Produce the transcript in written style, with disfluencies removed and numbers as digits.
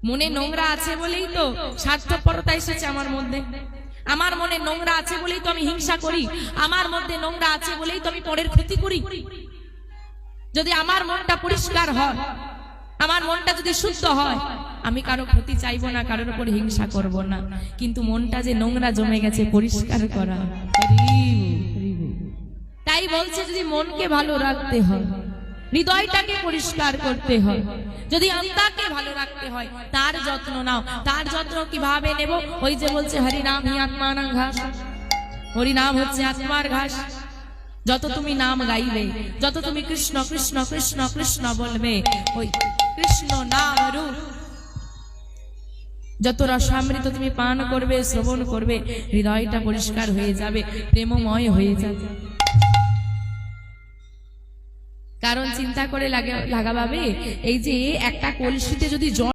মনে নোংরা আছে বলেই তো স্বার্থপরতা এসেছে আমার মধ্যে। আমার মনে নোংরা আছে বলেই তো আমি হিংসা করি। আমার মধ্যে নোংরা আছে বলেই তো আমি পরের ক্ষতি করি। যদি আমার মনটা পরিষ্কার হয়, আমার মনটা যদি শুদ্ধ হয়, আমি কারো ক্ষতি চাইবো না, কারোর উপর হিংসা করব না। কিন্তু মনটা যে নোংরা জমে গেছে, পরিষ্কার করা। তাই বলছে যদি মনকে ভালো রাখতে হয়, হৃদয়টাকে পরিষ্কার করতে হয়, যদি আত্মাকে ভালো রাখতে হয়, তার যত্ন নাও। তার যত্ন কিভাবে নেব? ওই যে বলছে হরি নাম হি আত্মানাং ঘাস। হরি নাম হচ্ছে আত্মার ঘাস। যত তুমি নাম গাইবে, যত তুমি কৃষ্ণ কৃষ্ণ কৃষ্ণ কৃষ্ণ বলবে, ওই কৃষ্ণ নাম রূপ যত রসামৃত তুমি পান করবে, শ্রবণ করবে, হৃদয়টা পরিষ্কার হয়ে যাবে, প্রেমময় হয়ে যাবে। কারণ চিন্তা করে লাগাবে, এই যে একটা কলসিতে যদি জল